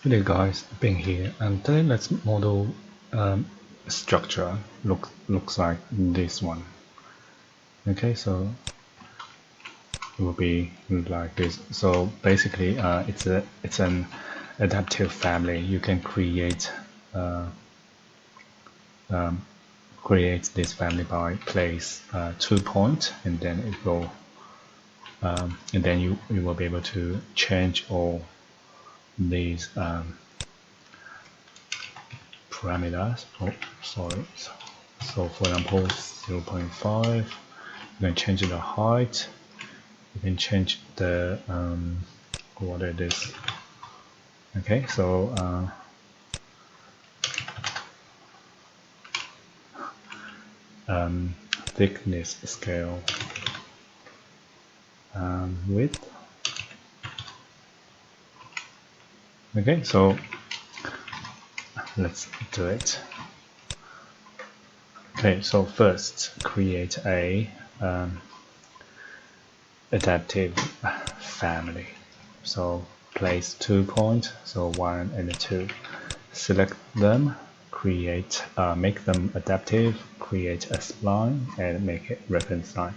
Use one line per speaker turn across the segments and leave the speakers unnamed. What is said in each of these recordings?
Hey guys, Ben here, and today let's model structure looks like this one. Okay, so it will be like this. So basically, it's an adaptive family. You can create this family by place 2 point, and then it will and then you will be able to change all these parameters. Oh, sorry. So for example, 0.5, you can change the height, you can change the what it is. Okay, so thickness scale, width. Okay, so let's do it. Okay, so first create a adaptive family. So place 2 points, so 1 and 2. Select them, make them adaptive, create a spline, and make it reference line.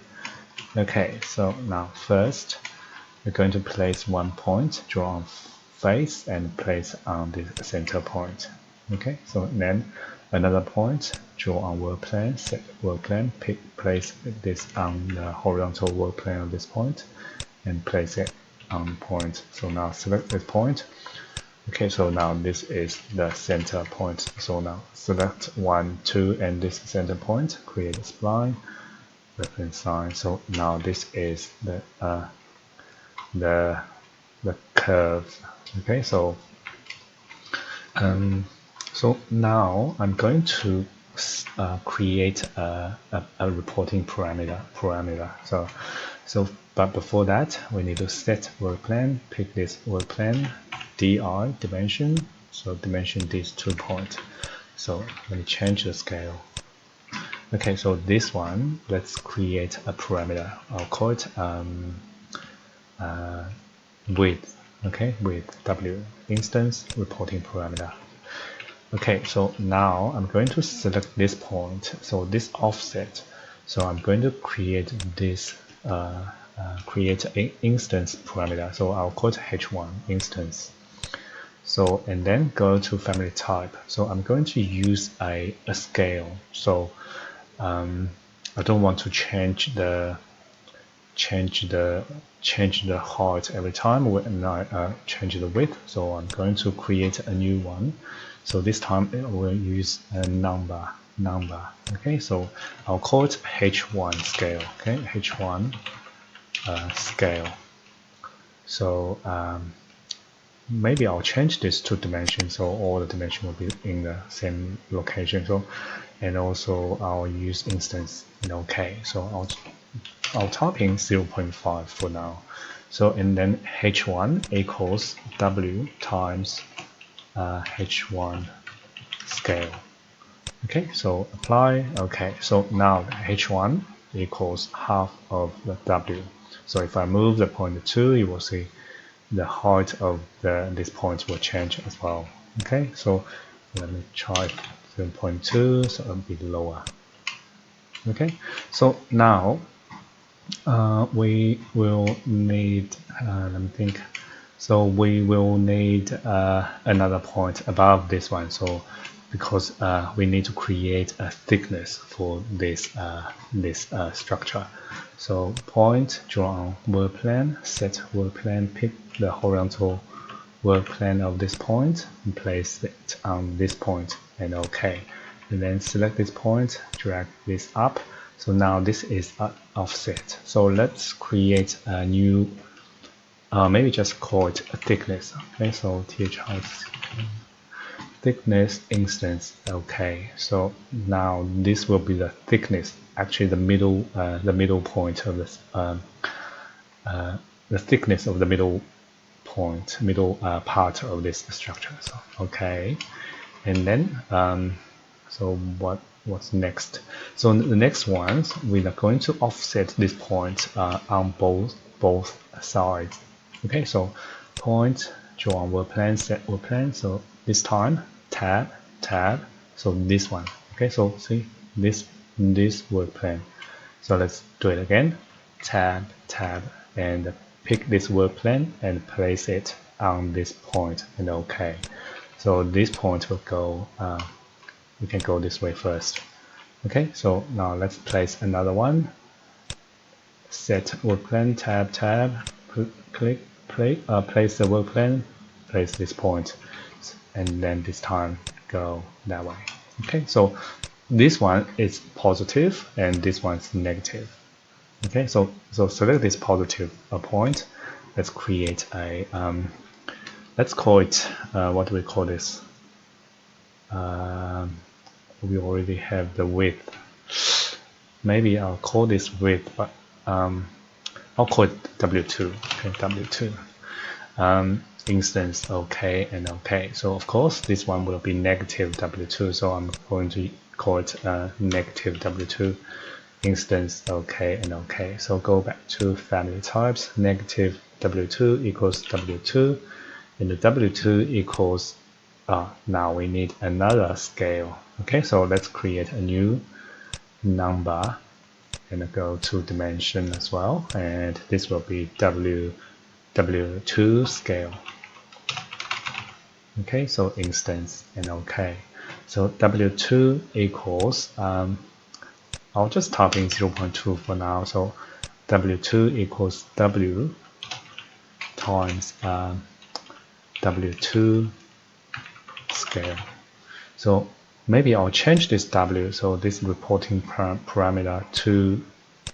Okay, so now first we're going to place 1 point, draw on face, and place on the center point. Okay, so then another point, draw on work plane, set work plane, place this on the horizontal work plane of this point, and place it on point. So now select this point. Okay, so now this is the center point. So now select 1, 2, and this center point, create a spline, reference line. So now this is the curve. Okay, so so now I'm going to create a reporting parameter. But before that, we need to set work plane. Pick this work plane, di dimension. So dimension these 2 points. So let me change the scale. Okay, so this one, let's create a parameter. I'll call it width. Okay, with W, instance reporting parameter. Okay, so now I'm going to select this point, so this offset. So I'm going to create this, create an instance parameter. So I'll call it H1 instance. So, and then go to family type. So I'm going to use a scale. So I don't want to change the height every time when I change the width. So I'm going to create a new one. So this time I will use a number. Okay, so I'll call it H1 scale. Okay, H1 scale. So maybe I'll change this to dimension, so all the dimension will be in the same location. So, and also I'll use instance in OK. So I'll type in 0.5 for now. So and then H1 equals W times H1 scale. Okay, so apply. Okay, so now H1 equals half of the W. So if I move the point 2, you will see the height of this point will change as well. Okay, so let me try 0.2, so it'll be lower. Okay, so now we will need, let me think. So we will need another point above this one. So because we need to create a thickness for this structure. So point, draw on work plane, set work plane, pick the horizontal work plane of this point, and place it on this point, and OK. And then select this point, drag this up. So now this is offset. So let's create a new, maybe just call it a thickness. Okay, so thickness instance. Okay, so now this will be the thickness. Actually, the middle point of this, the thickness of the middle part of this structure. So okay, and then so what's next? So the next ones, we are going to offset this point on both sides. Okay, so point, draw on work plan, set work plan. So this time tab, so this one. Okay, so see this work plan. So let's do it again. Tab, and pick this work plan and place it on this point, and OK. So this point will go, we can go this way first. Okay, so now let's place another one. Set work plan, tab, click, place the work plan, place this point, and then this time go that way. Okay, so this one is positive and this one is negative. Okay, so select this positive point. Let's create a let's call it what do we call this? We already have the width. Maybe I'll call this width, but I'll call it W2. Okay, W2. Instance OK and OK. So of course this one will be negative W2. So I'm going to call it negative W2. Instance OK and OK. So go back to family types. Negative W2 equals W2, and the W2 equals. Now we need another scale. Okay, so let's create a new number and go to dimension as well, and this will be W2 scale. Okay, so instance and OK. So W2 equals, I'll just type in 0.2 for now. So W2 equals W times W2 scale. So maybe I'll change this W, so this reporting parameter, to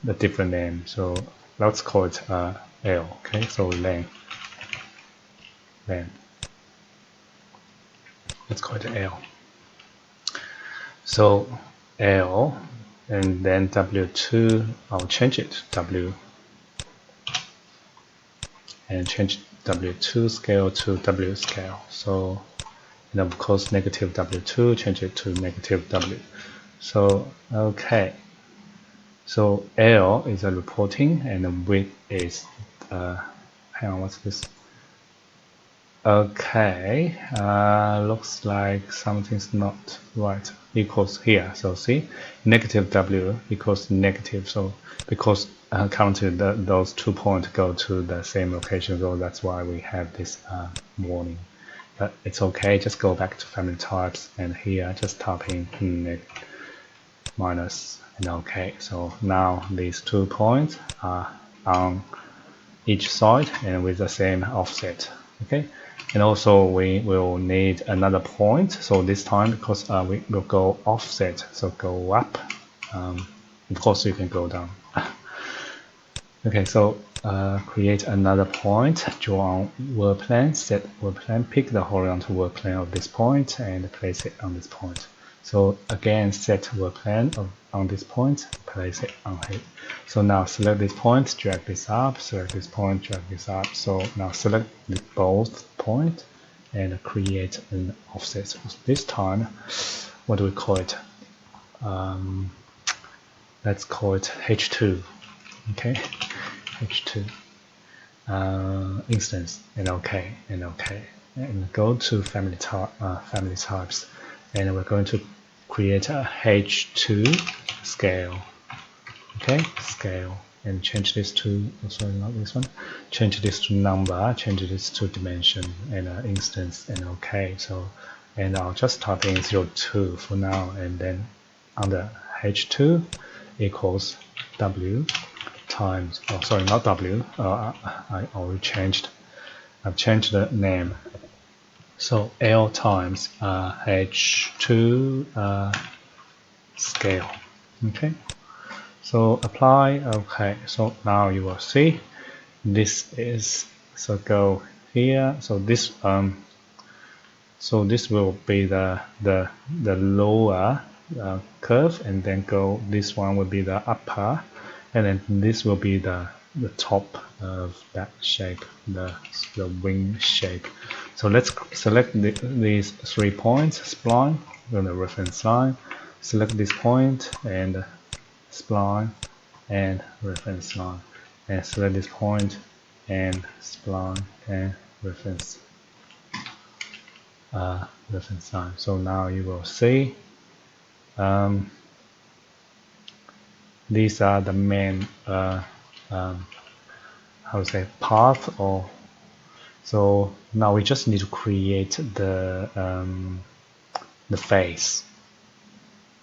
a different name. So let's call it L. Okay, so length. Let's call it L. So L, and then W2, I'll change it to W, and change W2 scale to W scale. So, and of course negative W2, change it to negative W. So okay, so L is a reporting, and the width is hang on, what's this? Okay, looks like something's not right. Equals here, so see, negative W equals negative. So because currently those 2 points go to the same location, so that's why we have this warning. But it's okay, just go back to family types, and here just type in minus and OK. So now these 2 points are on each side and with the same offset. Okay, and also we will need another point. So this time, because we will go offset, so go up. Of course you can go down. Okay, so create another point, draw on work plan, set work plan, pick the horizontal work plan of this point and place it on this point. So again, set work plan on this point, place it on it. So now select this point, drag this up, select this point, drag this up. So now select both points and create an offset. So this time, what do we call it? Let's call it H2. Okay, H2 instance, and OK, and go to family types, and we're going to create a H2 scale. Okay, scale, and change this to, oh, sorry, not this one. Change this to number, change this to dimension, and instance, and OK. So, and I'll just type in 02 for now, and then under H2 equals W times, oh sorry, not W, I already changed, I've changed the name. So L times H2 scale. Okay, so apply. Okay, so now you will see this is, so go here. So this will be the lower curve, and then go, this one will be the upper, and then this will be the top of that shape, the wing shape. So let's select these 3 points, spline on the reference line, select this point and spline and reference line, and select this point and spline and reference reference line. So now you will see these are the main how to say path. Or so now we just need to create the face.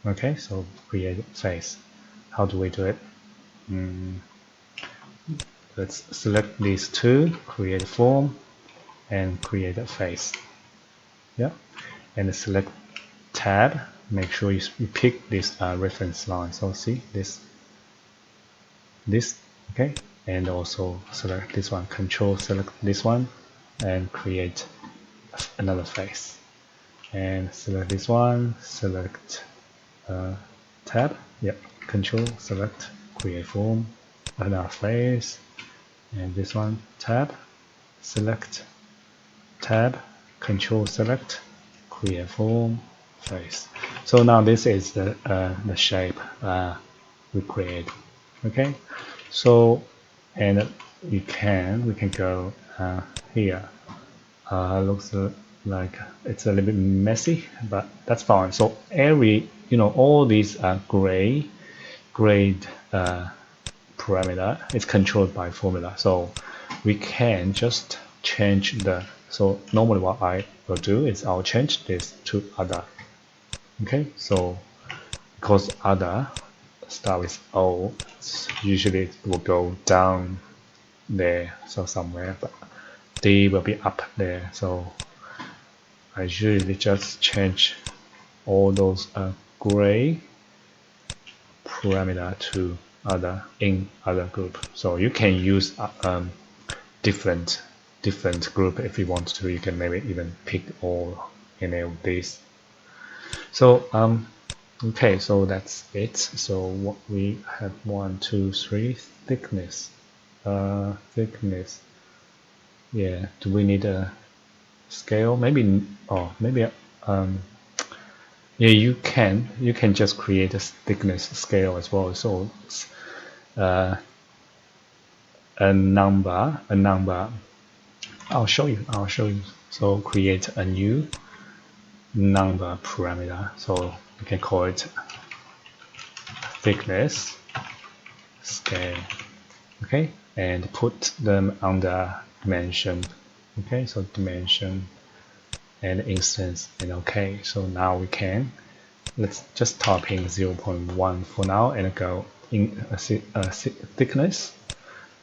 Okay, so create face. How do we do it? Let's select these two, create a form, and create a face. Yeah, and select tab. Make sure you pick this reference line. So see this, okay, and also select this one. Control select this one, and create another face. And select this one. Select tab. Yep. Control select create form, another face, and this one tab. Select tab. Control select create form face. So now this is the shape we create. Okay, so and we can go here. Looks like it's a little bit messy, but that's fine. So every all these grade parameter is controlled by formula. So we can just change the. So normally what I will do is I'll change this to other. Okay, so because other start with O, usually it will go down there, so somewhere, but D will be up there. So I usually just change all those gray parameter to other in other group. So you can use different group if you want to. You can maybe even pick all any of these. So okay, so that's it. So what we have 1, 2, 3 thickness. Thickness. Yeah. Do we need a scale? Maybe. Oh, maybe. Yeah, you can just create a thickness scale as well. So it's, a number. I'll show you. So create a new number parameter. So you can call it thickness scale. Okay, and put them under dimension. Okay, so dimension and instance, and okay. So now we can, let's just type in 0.1 for now and go in thickness,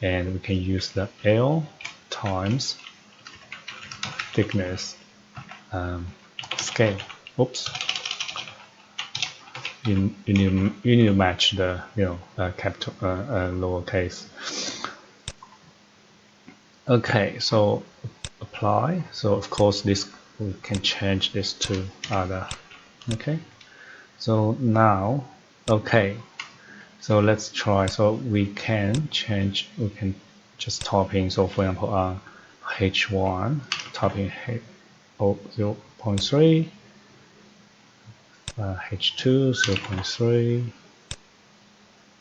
and we can use the L times thickness scale. Oops. You need to match the capital lowercase. Okay, so apply. So of course this we can change this to other. Okay, so now okay, so let's try. So we can change. We can just type in. So for example, H1 type in 0.3. H2 0.3,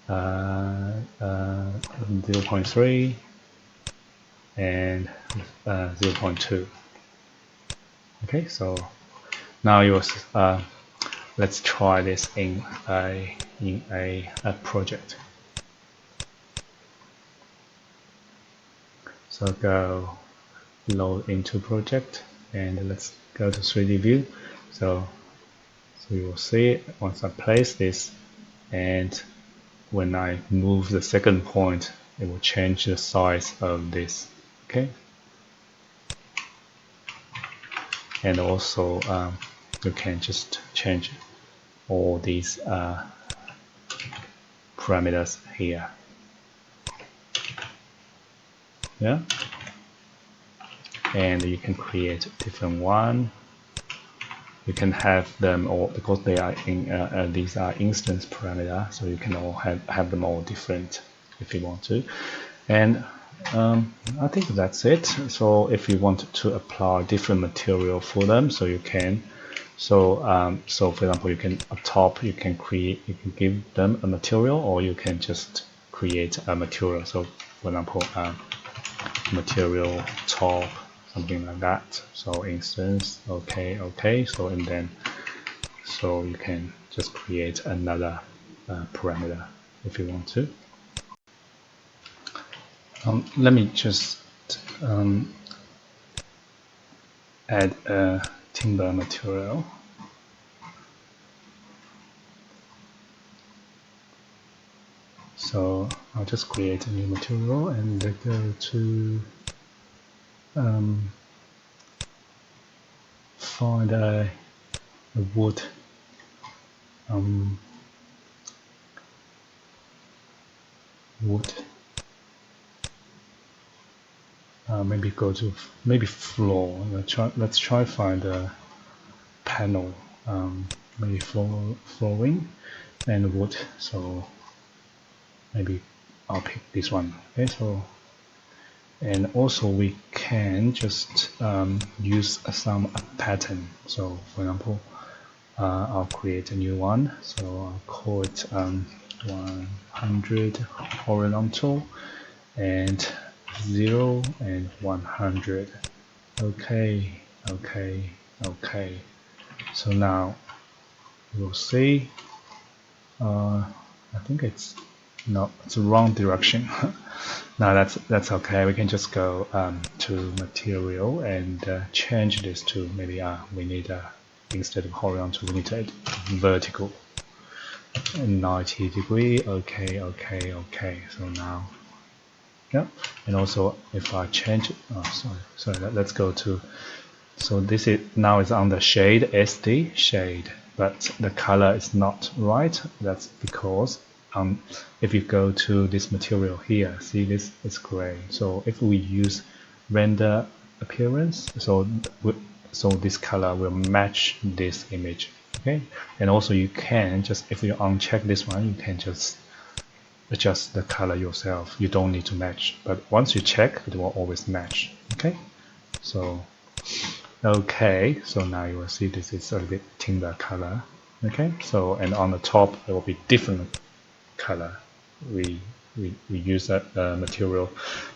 0.3, and 0.2. Okay, so now let's try this in a project. So go load into project, and let's go to 3D view. So you will see it once I place this, and when I move the second point, it will change the size of this. Okay, and also you can just change all these parameters here. Yeah, and you can create a different one. You can have them all because they are in these are instance parameter, so you can all have them all different if you want to. And I think that's it. So if you want to apply different material for them, so you can. So so for example, you can up top you can give them a material, or you can just create a material. So for example, material top something like that. So instance, okay. So and then so you can just create another parameter if you want to. Let me just add a timber material. So I'll just create a new material and go to find a wood maybe go to floor. Let's try find a panel, maybe flooring and wood. So maybe I'll pick this one. Okay, so and also we can just use some pattern. So for example, I'll create a new one. So I'll call it 100 horizontal and 0 and 100. Okay. So now we'll see. I think it's the wrong direction. Now that's okay. We can just go to material and change this to maybe we need instead of horizontal we need to add vertical. 90 degree. Okay. So now, yeah. And also if I change it, sorry. Let's go to. So this is now is on the shade SD shade, but the color is not right. That's because if you go to this material here, see this is gray. So if we use render appearance, so this color will match this image. Okay, and also you can just, if you uncheck this one, you can just adjust the color yourself. You don't need to match, but once you check, it will always match. Okay, so now you will see this is a little bit timber color. Okay, so and on the top it will be different color. We use that material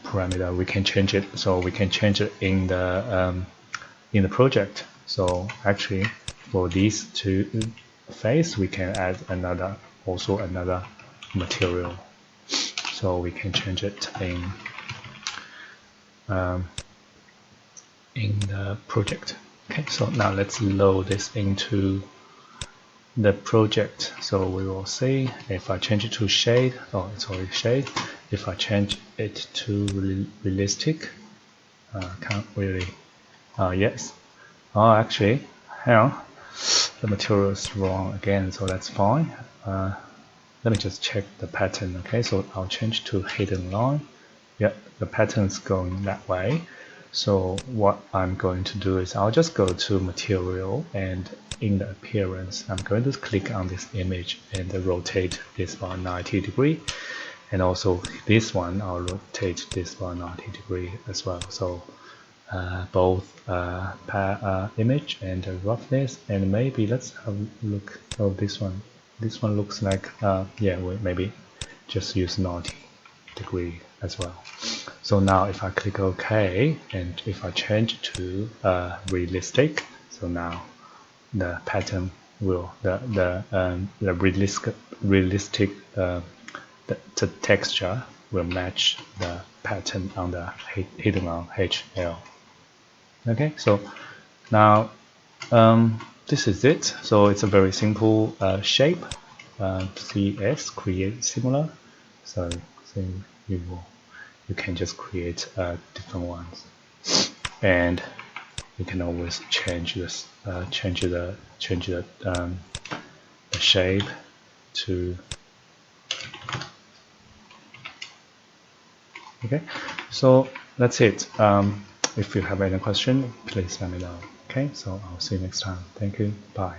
parameter. We can change it, so we can change it in the project. So actually for these two face we can add another material, so we can change it in the project. Okay, so now let's load this into the project. So we will see if I change it to shade. Oh, it's already shade. If I change it to realistic, can't really. Yes. Oh, actually, hang on. The material is wrong again, so that's fine. Let me just check the pattern. Okay, so I'll change to hidden line. Yeah, the pattern's going that way. So what I'm going to do is I'll just go to material, and in the appearance I'm going to click on this image and rotate this by 90 degree, and also this one I'll rotate this by 90 degree as well. So both image and roughness, and maybe let's have a look. Oh, this one looks like yeah, we maybe just use 90 degree as well. So now if I click OK, and if I change to realistic, so now the pattern will the realistic the texture will match the pattern on the hidden on HL. Okay, so now this is it. So it's a very simple shape. CS create similar. So you can just create different ones, and you can always change this, change the shape to. Okay, so that's it. If you have any question, please let me know. Okay, so I'll see you next time. Thank you. Bye.